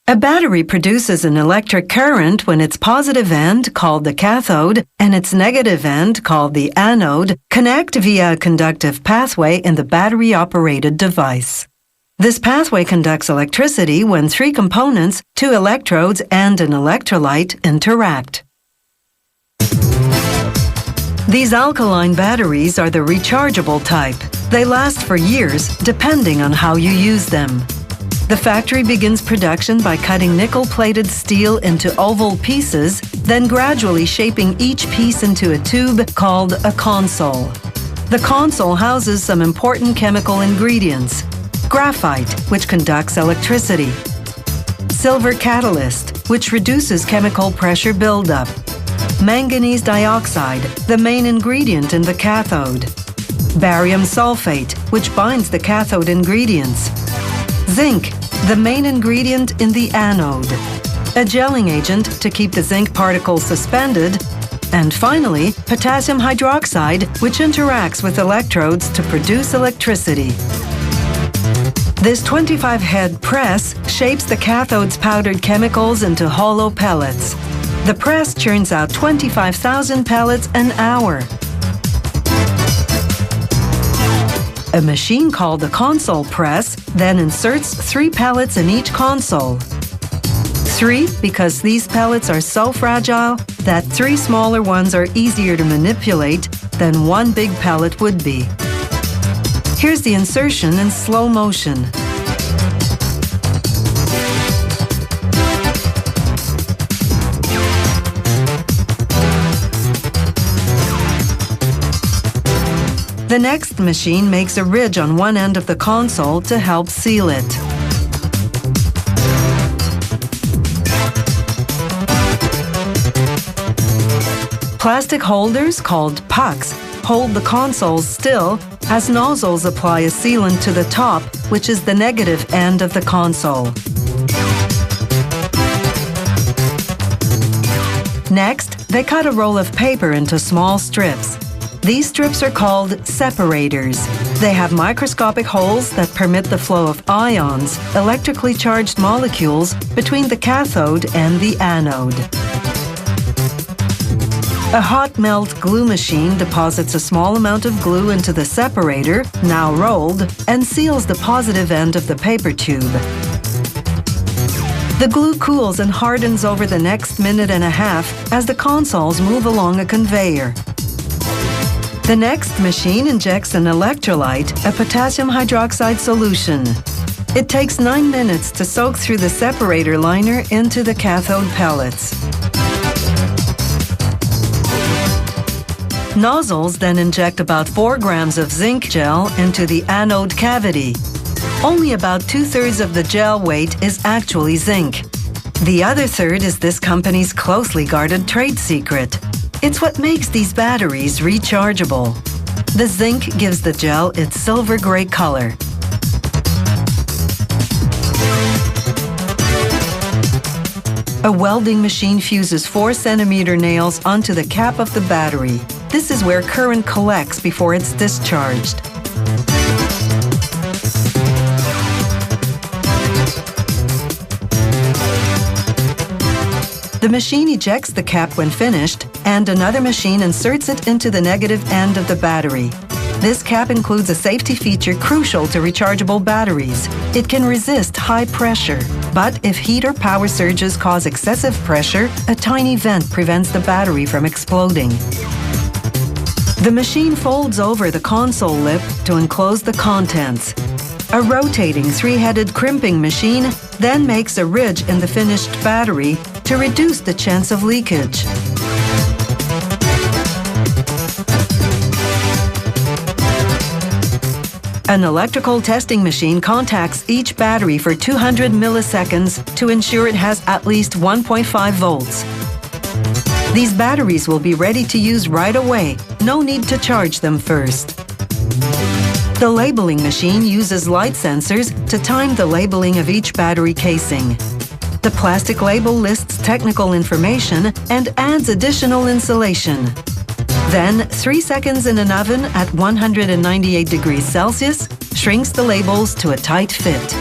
A battery produces an electric current when its positive end, called the cathode, and its negative end, called the anode, connect via a conductive pathway in the battery-operated device. This pathway conducts electricity when three components, two electrodes and an electrolyte, interact. These alkaline batteries are the rechargeable type. They last for years, depending on how you use them. The factory begins production by cutting nickel-plated steel into oval pieces, then gradually shaping each piece into a tube called a console. The console houses some important chemical ingredients: graphite, which conducts electricity; silver catalyst, which reduces chemical pressure buildup; manganese dioxide, the main ingredient in the cathode; barium sulfate, which binds the cathode ingredients; zinc, the main ingredient in the anode; a gelling agent to keep the zinc particles suspended; and finally, potassium hydroxide, which interacts with electrodes to produce electricity. This 25-head press shapes the cathode's powdered chemicals into hollow pellets. The press churns out 25,000 pellets an hour. A machine called the console press then inserts 3 pellets in each console. 3 because these pellets are so fragile that 3 smaller ones are easier to manipulate than 1 big pellet would be. Here's the insertion in slow motion. The next machine makes a ridge on one end of the console to help seal it. Plastic holders, called pucks, hold the consoles still as nozzles apply a sealant to the top, which is the negative end of the console. Next, they cut a roll of paper into small strips. These strips are called separators. They have microscopic holes that permit the flow of ions, electrically charged molecules, between the cathode and the anode. A hot melt glue machine deposits a small amount of glue into the separator, now rolled, and seals the positive end of the paper tube. The glue cools and hardens over the next minute and a half as the consoles move along a conveyor. The next machine injects an electrolyte, a potassium hydroxide solution. It takes 9 minutes to soak through the separator liner into the cathode pellets. Nozzles then inject about 4 grams of zinc gel into the anode cavity. Only about 2/3 of the gel weight is actually zinc. The other third is this company's closely guarded trade secret. It's what makes these batteries rechargeable. The zinc gives the gel its silver gray color. A welding machine fuses 4-centimeter nails onto the cap of the battery. This is where current collects before it's discharged. The machine ejects the cap when finished, and another machine inserts it into the negative end of the battery. This cap includes a safety feature crucial to rechargeable batteries. It can resist high pressure, but if heat or power surges cause excessive pressure, a tiny vent prevents the battery from exploding. The machine folds over the console lip to enclose the contents. A rotating 3-headed crimping machine then makes a ridge in the finished battery to reduce the chance of leakage. An electrical testing machine contacts each battery for 200 milliseconds to ensure it has at least 1.5 volts. These batteries will be ready to use right away. No need to charge them first. The labeling machine uses light sensors to time the labeling of each battery casing. The plastic label lists technical information and adds additional insulation. Then, 3 seconds in an oven at 198 degrees Celsius shrinks the labels to a tight fit.